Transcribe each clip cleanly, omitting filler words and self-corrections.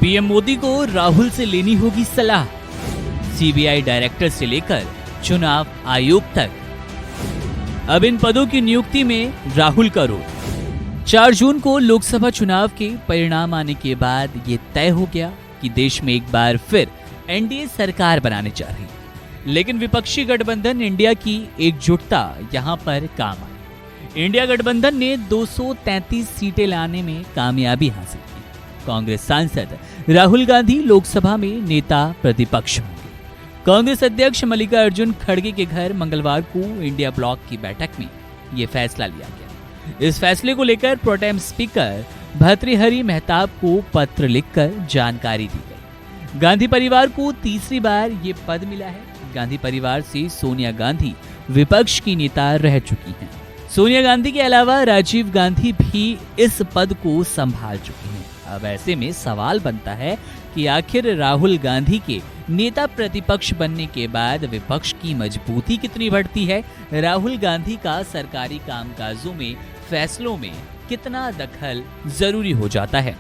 PM Modi को राहुल से लेनी होगी सलाह। सीबीआई डायरेक्टर से लेकर चुनाव आयोग तक अब इन पदों की नियुक्ति में राहुल का रोल। 4 जून को लोकसभा चुनाव के परिणाम आने के बाद ये तय हो गया कि देश में एक बार फिर एनडीए सरकार बनाने जा रही है। लेकिन विपक्षी गठबंधन इंडिया की एकजुटता यहां पर काम आई। इंडिया गठबंधन ने 233 सीटें लाने में कामयाबी हासिल की। कांग्रेस सांसद राहुल गांधी लोकसभा में नेता प्रतिपक्ष होंगे। कांग्रेस अध्यक्ष मल्लिकार्जुन खड़गे के घर मंगलवार को इंडिया ब्लॉक की बैठक में ये फैसला लिया गया। इस फैसले को लेकर प्रोटेम स्पीकर भर्तृहरि मेहताब को पत्र लिखकर जानकारी दी गई। गांधी परिवार को तीसरी बार ये पद मिला है। गांधी परिवार से सोनिया गांधी विपक्ष की नेता रह चुकी हैं। सोनिया गांधी के अलावा राजीव गांधी भी इस पद को संभाल चुके हैं। अब ऐसे में सवाल बनता है कि आखिर राहुल गांधी के नेता प्रतिपक्ष बनने के बाद विपक्ष की मजबूती कितनी बढ़ती है। राहुल गांधी का सरकारी कामकाजों में फैसलों में कितना दखल जरूरी हो जाता है।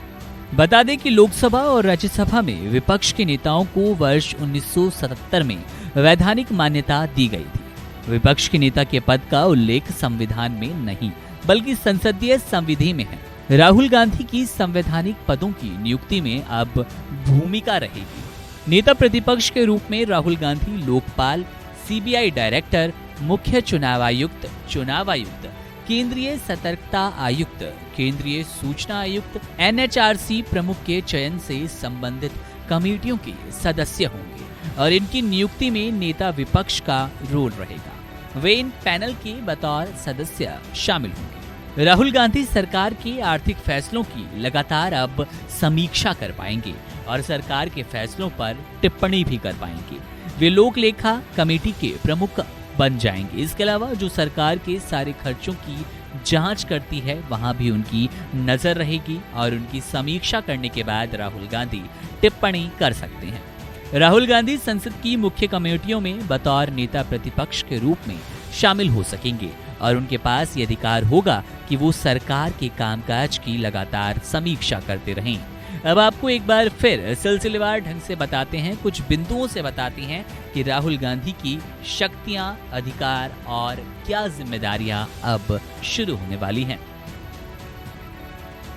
बता दें कि लोकसभा और राज्यसभा में विपक्ष के नेताओं को वर्ष 1977 में वैधानिक मान्यता दी गई थी। विपक्ष के नेता के पद का उल्लेख संविधान में नहीं बल्कि संसदीय संविधि में है। राहुल गांधी की संवैधानिक पदों की नियुक्ति में अब भूमिका रहेगी। नेता प्रतिपक्ष के रूप में राहुल गांधी लोकपाल, सीबीआई डायरेक्टर, मुख्य चुनाव आयुक्त, केंद्रीय सतर्कता आयुक्त, केंद्रीय सूचना आयुक्त, एनएचआरसी प्रमुख के चयन से संबंधित कमेटियों के सदस्य होंगे और इनकी नियुक्ति में नेता विपक्ष का रोल रहेगा। वे इन पैनल के बतौर सदस्य शामिल होंगे। राहुल गांधी सरकार के आर्थिक फैसलों की लगातार अब समीक्षा कर पाएंगे और सरकार के फैसलों पर टिप्पणी भी कर पाएंगे। वे लोक लेखा कमेटी के प्रमुख बन जाएंगे। इसके अलावा जो सरकार के सारे खर्चों की जांच करती है वहां भी उनकी नजर रहेगी और उनकी समीक्षा करने के बाद राहुल गांधी टिप्पणी कर सकते हैं। राहुल गांधी संसद की मुख्य कमेटियों में बतौर नेता प्रतिपक्ष के रूप में शामिल हो सकेंगे और उनके पास ये अधिकार होगा कि वो सरकार के कामकाज की लगातार समीक्षा करते रहें। अब आपको एक बार फिर सिलसिलेवार ढंग से बताते हैं, कुछ बिंदुओं से बताते हैं कि राहुल गांधी की शक्तियां, अधिकार और क्या जिम्मेदारियां अब शुरू होने वाली हैं।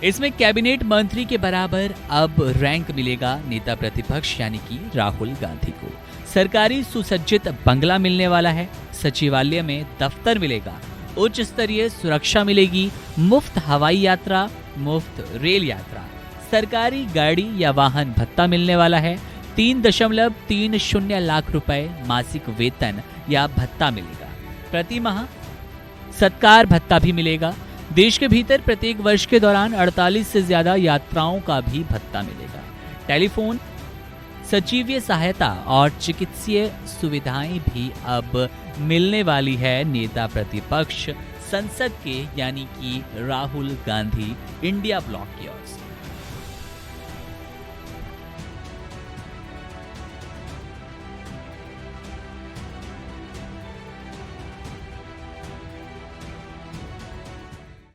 इसमें कैबिनेट मंत्री के बराबर अब रैंक मिलेगा नेता प्रतिपक्ष यानी कि राहुल गांधी को। सरकारी सुसज्जित बंगला मिलने वाला है। सचिवालय में दफ्तर मिलेगा। उच्च स्तरीय सुरक्षा मिलेगी। मुफ्त हवाई यात्रा, मुफ्त रेल यात्रा, सरकारी गाड़ी या वाहन भत्ता मिलने वाला है। 3.30 लाख रुपए मासिक वेतन या भत्ता मिलेगा। प्रति माह सत्कार भत्ता भी मिलेगा। देश के भीतर प्रत्येक वर्ष के दौरान 48 से ज्यादा यात्राओं का भी भत्ता मिलेगा। टेलीफोन, सचिवीय सहायता और चिकित्सीय सुविधाएं भी अब मिलने वाली है नेता प्रतिपक्ष संसद के यानी कि राहुल गांधी इंडिया ब्लॉक की ओर से।